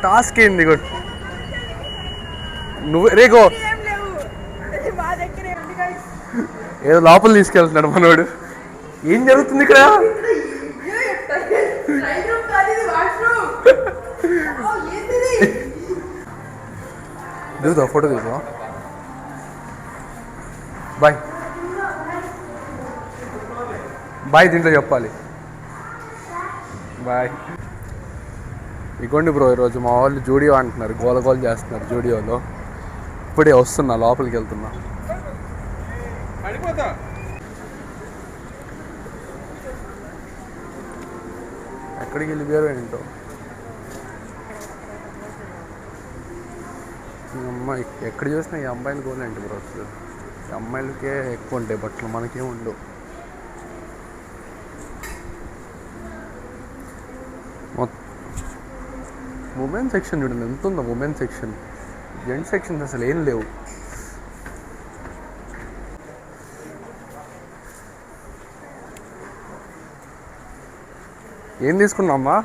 Task ఏంది నువ్వు రేగో ఏదో లోపల తీసుకెళ్తున్నాడు మనోడు. ఏం జరుగుతుంది ఇక్కడ? దిగుతా, ఫోటో దిగుతా. బాయ్ బాయ్, దీంట్లో చెప్పాలి బాయ్. ఇగోండి బ్రో, ఈరోజు మా వాళ్ళు జూడియో అంటున్నారు, గోల చేస్తున్నారు జూడియోలో. ఇప్పుడే వస్తున్నా, లోపలికి వెళ్తున్నా. ఎక్కడికి వెళ్ళిపోయారో ఏంటో. ఈ అమ్మాయి ఎక్కడ చూసినా ఈ అమ్మాయిలు గోల్ ఏంటి బ్రో? అసలు ఈ అమ్మాయిలకే ఎక్కువ ఉంటాయి బట్టలు, మనకేం ఉండవు. ఉమెన్ సెక్షన్ చూడండి ఎంత ఉందో. ఉమెన్ సెక్షన్, జెంట్ సెక్షన్ అసలు ఏం లేవు. ఏం తీసుకున్నావమ్మా?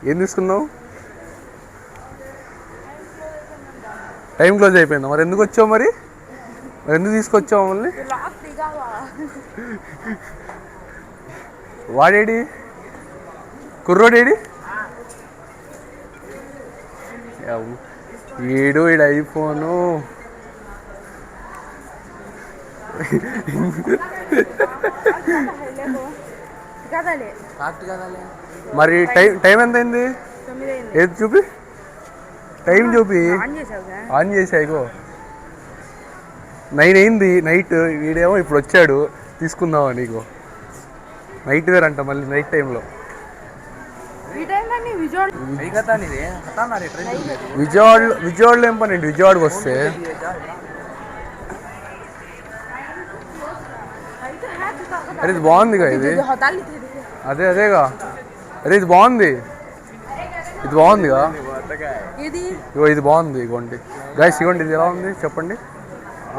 ఏం తీసుకున్నావు? టైం క్లోజ్ అయిపోయిందా? మరి ఎందుకు వచ్చావు? మరి ఎందుకు తీసుకొచ్చావు మమ్మల్ని? వాడేడి? కుర్రోడేడి? ఈడు ఐఫోను. మరి టైం ఎంత అయింది? ఏది చూపి, టైం చూపి. ఆన్ చేసాయిగో 9 అయింది నైట్. వీడేమో ఇప్పుడు వచ్చాడు తీసుకుందామని. నీకు నైట్ వేర్ అంట, మళ్ళీ నైట్ టైంలో. విజయవాడలో ఏం పని అండి? విజయవాడకి వస్తే అరే ఇది బాగుందిగా ఇది. అదేగా అరే ఇది బాగుంది, ఇది బాగుందిగా. ఇగో ఇది బాగుంది. ఇగోండి గైస్, ఇగోండి ఇది ఎలా ఉంది చెప్పండి.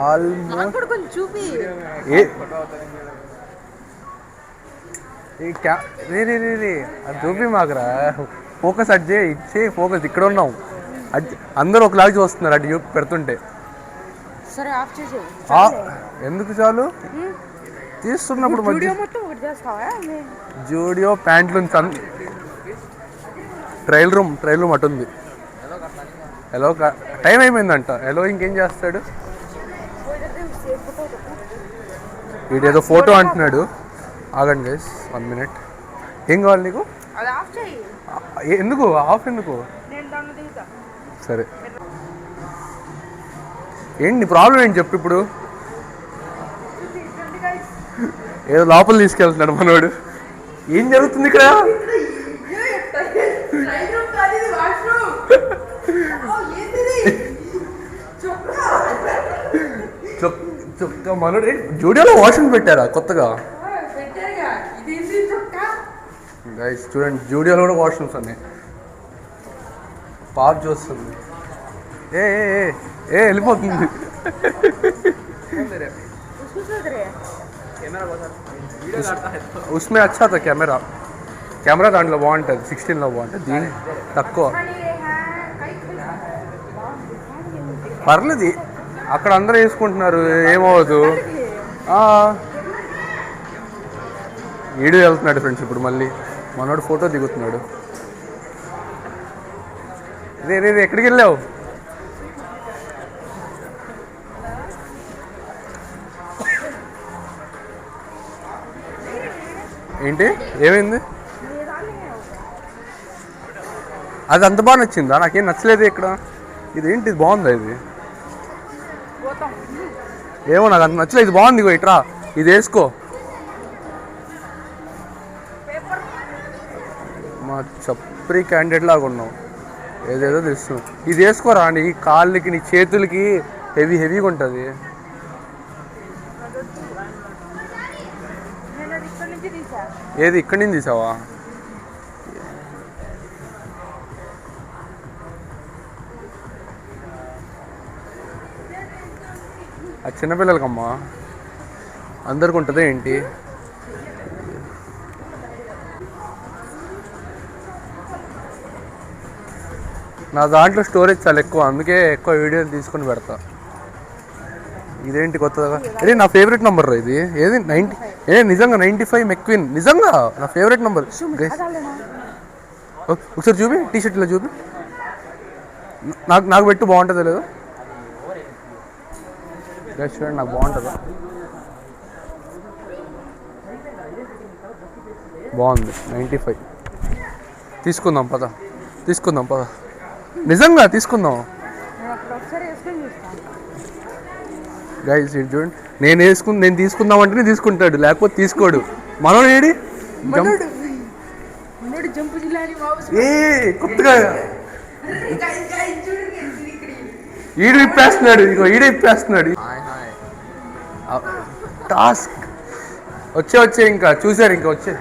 ఆల్మోస్ట్ అది చూపి మాకురా. ఫోకస్ అడ్జే ఇచ్చే, ఫోకస్ ఇక్కడ ఉన్నాం. అందరూ ఒకలాగా చూస్తున్నారు అటు చూపి పెడుతుంటే. ఎందుకు చాలు తీస్తున్నప్పుడు జూడియో ప్యాంట్లు ట్రయల్ రూమ్ అటు ఉంది. హలో టైం అయిపోయిందంట. హలో ఇంకేం చేస్తాడు వీడేదో ఫోటో అంటున్నాడు. ఆగండి గైస్ 1 minute. ఏం కావాలి నీకు? ఎందుకు ఆఫ్? ఎందుకు? సరే ఏంటి ప్రాబ్లం ఏంటి చెప్పు ఇప్పుడు. ఏదో లోపల తీసుకెళ్తున్నాడు మనోడు. ఏం జరుగుతుంది ఇక్కడ? మనోడు జూడియోలో వాష్రూమ్ పెట్టారా కొత్తగా? గైస్ చూడండి, జూడియోలో కూడా వాష్రూమ్స్ అన్నీ. పాప చూస్తుంది. ఏ వెళ్ళిపోతుంది. ఉస్మే అచ్చా తా కెమెరా దాంట్లో బాగుంటుంది, 16లో బాగుంటుంది. దీని తక్కువ పర్లేదు. అక్కడ అందరూ వేసుకుంటున్నారు, ఏమవ్వదు. వీడియో వెళ్తున్నాడు ఫ్రెండ్స్. ఇప్పుడు మళ్ళీ మనోడు ఫోటో దిగుతున్నాడు. రే ఎక్కడికి వెళ్ళావు? ఏంటి ఏమైంది? అది అంత బాగా నచ్చిందా? నాకేం నచ్చలేదు ఇక్కడ. ఇదేంటి ఇది బాగుందా? ఇది ఏమో నాకు అంత నచ్చలేదు. ఇది బాగుంది. ఇట్రా ఇది వేసుకో. మా చప్రీ క్యాండిడేట్ లాగా ఉన్నావు. ఏదేదో తెస్తున్నావు. ఇది వేసుకోరా. నీ కాళ్ళకి నీ చేతులకి హెవీగా ఉంటుంది. ఏది ఇక్కడి నుంచి తీసావా? అది చిన్నపిల్లలకమ్మా, అందరికి ఉంటుందా ఏంటి? నా దాంట్లో స్టోరేజ్ చాలా ఎక్కువ, అందుకే ఎక్కువ వీడియోలు తీసుకొని పెడతా. ఇదేంటి కొత్తగా? ఇది నా ఫేవరెట్ నెంబర్ ఇది. ఏది 90? నిజంగా 95 మెక్విన్, నిజంగా నా ఫేవరెట్ నెంబర్. ఒకసారి చూపి, టీషర్ట్లో చూపి. నాకు పెట్టు, బాగుంటుందో లేదో చూడండి, నాకు బాగుంటుందా? బాగుంది. 95 తీసుకుందాం పద, నిజంగా తీసుకుందాం. గైస్ ఇది చూడండి, నేను తీసుకుందాం అంటేనే తీసుకుంటాడు, లేకపోతే తీసుకోడు. మనోడు ఏడి కొత్తగా ఈడు ఇప్పేస్తున్నాడు, ఇగో ఈడే ఇప్పేస్తున్నాడు. టాస్క్ వచ్చే ఇంకా చూసారు, ఇంకా వచ్చే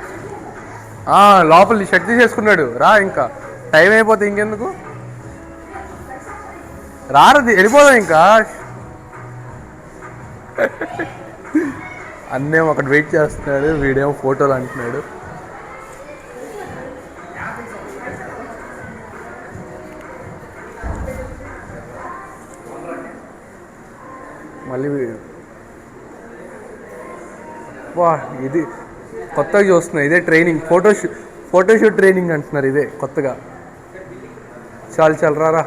లోపల షర్ట్ తీసేసుకున్నాడు. రా, ఇంకా టైం అయిపోతే ఇంకెందుకు రారది, వెళ్ళిపోదాం ఇంకా. అన్నేమో అక్కడ వెయిట్ చేస్తున్నాడు, వీడేమో ఫోటోలు అంటున్నాడు. మళ్ళీ వా, ఇది కొత్తగా చూస్తున్నా, ఇదే ట్రైనింగ్, ఫోటోషూట్ ట్రైనింగ్ అంటున్నారు, ఇదే కొత్తగా. చాలు రారా.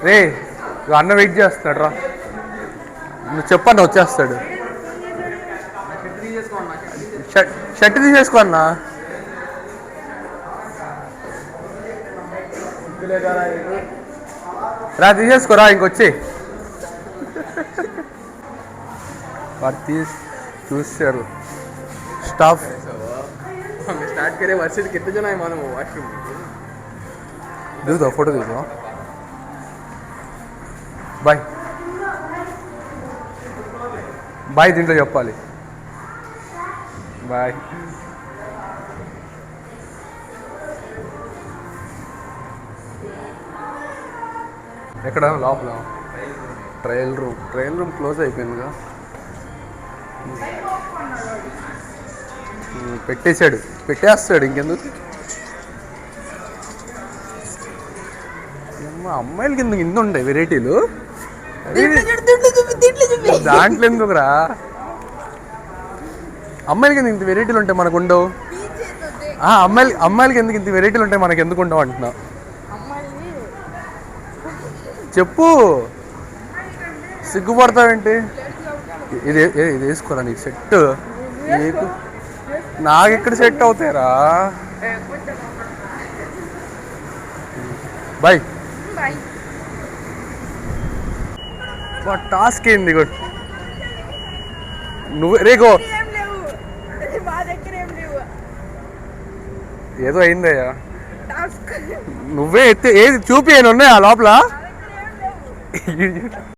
రే అన్న వెయిట్ చేస్తున్నాడు, రా. నువ్వు చెప్పన్న వచ్చేస్తాడు. షర్ట్ తీసేసుకో అన్న. రా తీసేసుకోరా, ఇంకొచ్చి చూసారు స్టాఫ్. स्टार्ट करे वर्षे कितने जन है मानो वॉशरूम దిగుతావు, ఫోటో దిగుతావు. బాయ్ దీంట్లో చెప్పాలి. బాయ్. ఎక్కడ? లోపల ట్రయల్ రూమ్ క్లోజ్ అయిపోయిందిగా. పెట్టేస్తాడు ఇంకెందుకు. అమ్మాయిలకి ఎందుకు ఇంత ఉంటాయి వెరైటీలు, దాంట్లో ఎందుకురా? అమ్మాయిలకి ఎందుకు ఇంత వెరైటీలు ఉంటాయి, మనకు ఉండవు. అమ్మాయిలకి ఎందుకు ఇంత వెరైటీలు ఉంటాయి, మనకు ఎందుకు ఉండవు అంటున్నా. చెప్పు, సిగ్గుపడతావేంటి? ఇది వేసుకోరా, నీకు సెట్. నాకు ఇక్కడ సెట్ అవుతాయిరా. బాయ్. టాస్క్ ఏంది నువ్వు రేగో ఏదో అయిందయ్యా. నువ్వే ఎత్తే ఏది చూపి ఉన్నాయా లోపల.